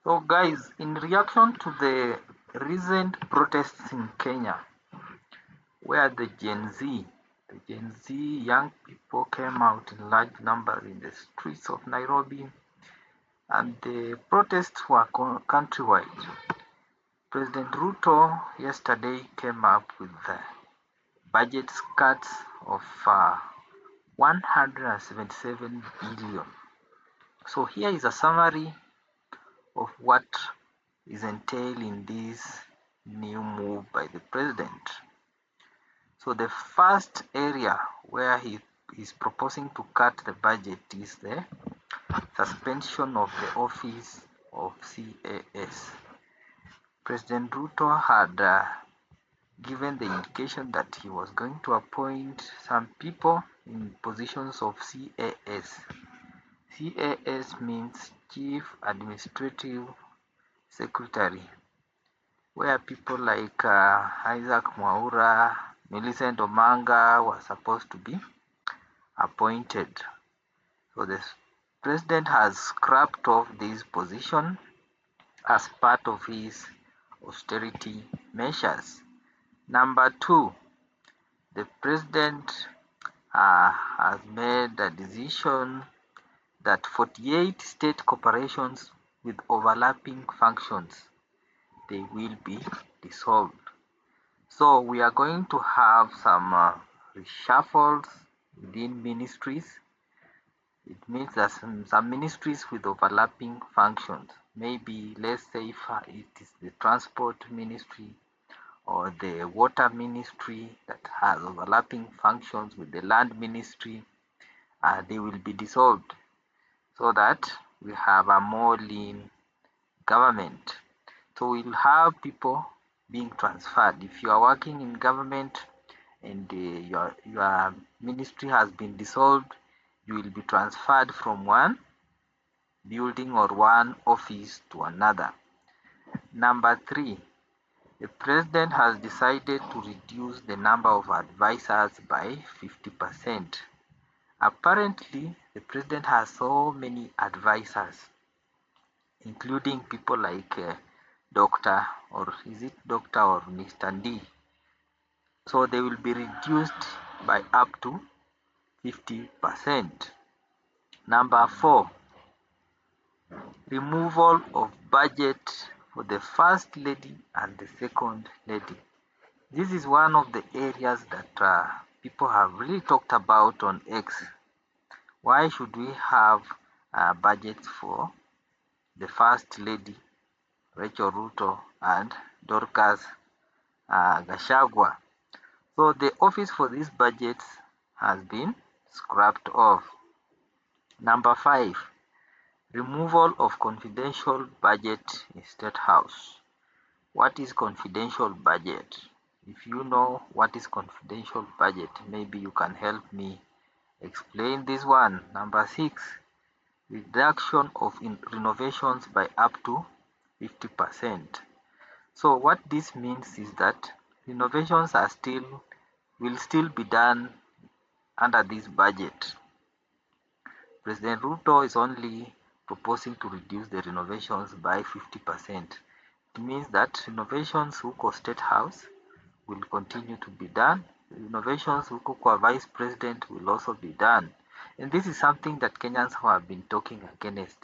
So guys, in reaction to the recent protests in Kenya, where the Gen Z young people came out in large numbers in the streets of Nairobi, and the protests were countrywide. President Ruto yesterday came up with the budget cuts of 177 billion. So here is a summary of what is entailed in this new move by the president. So the first area where he is proposing to cut the budget is the suspension of the office of CAS. President Ruto had given the indication that he was going to appoint some people in positions of CAS. CAS means Chief Administrative Secretary, where people like Isaac Mwaura, Millicent Omanga were supposed to be appointed. So the president has scrapped off this position as part of his austerity measures. Number two, the president has made a decision that 48 state corporations with overlapping functions, they will be dissolved. So we are going to have some reshuffles within ministries. It means that some ministries with overlapping functions, maybe let's say if it is the transport ministry or the water ministry that has overlapping functions with the land ministry, they will be dissolved so that we have a more lean government. So we'll have people being transferred. If you are working in government and your ministry has been dissolved, you will be transferred from one building or one office to another. Number three, the president has decided to reduce the number of advisors by 50%. Apparently, the president has so many advisors, including people like Dr. or is it Dr. or Mr. D. So they will be reduced by up to 50%. Number four, removal of budget for the first lady and the second lady. This is one of the areas that people have really talked about on X. Why should we have budgets for the first lady, Rachel Ruto, and Dorcas Gachagua? So the office for these budgets has been scrapped off. Number five, removal of confidential budget in State House. What is confidential budget? If you know what is confidential budget, maybe you can help me explain this one. Number six, reduction of renovations by up to 50%. So what this means is that renovations will still be done under this budget. President Ruto is only proposing to reduce the renovations by 50%. It means that renovations huko State House will continue to be done. Renovations huko kwa Vice President will also be done. And this is something that Kenyans have been talking against.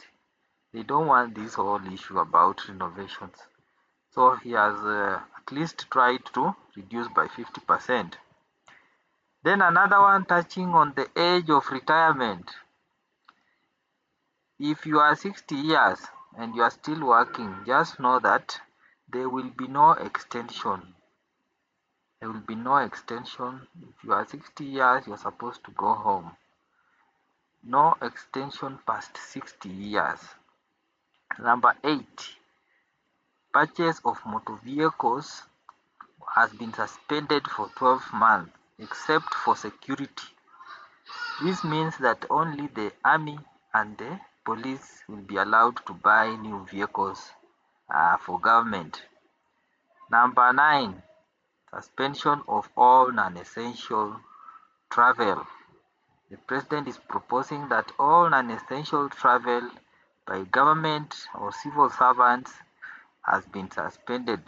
They don't want this whole issue about renovations. So he has at least tried to reduce by 50%. Then another one touching on the age of retirement. If you are 60 years and you are still working, just know that there will be no extension. There will be no extension. If you are 60 years, you are supposed to go home. No extension past 60 years. Number 8, purchase of motor vehicles has been suspended for 12 months except for security. This means that only the army and the police will be allowed to buy new vehicles for government. Number 9, suspension of all non-essential travel. The president is proposing that all non-essential travel by government or civil servants has been suspended.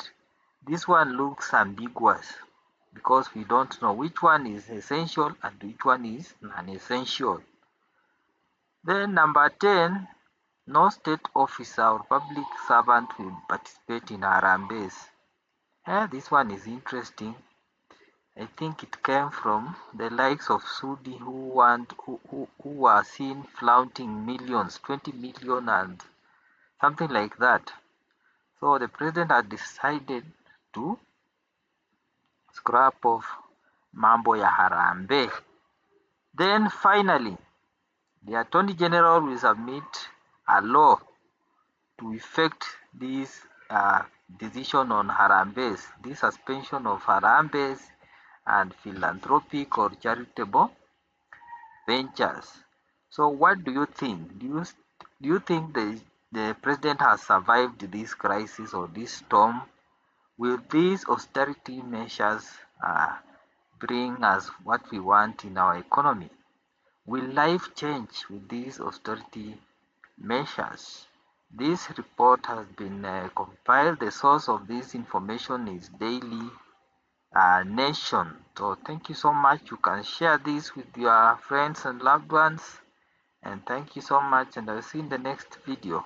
This one looks ambiguous because we don't know which one is essential and which one is non-essential. Then number 10, no state officer or public servant will participate in Harambees. This one is interesting. I think it came from the likes of Sudi who were seen flaunting millions, 20 million and something like that. So the president had decided to scrap off mambo ya Harambee. Then finally, the Attorney General will submit a law to effect this decision on Harambees, this suspension of Harambees and philanthropic or charitable ventures. So what do you think? Do you think the president has survived this crisis or this storm? Will these austerity measures bring us what we want in our economy? Will life change with these austerity measures? This report has been compiled. The source of this information is Daily Nation. So thank you so much. You can share this with your friends and loved ones. And thank you so much, and I'll see you in the next video.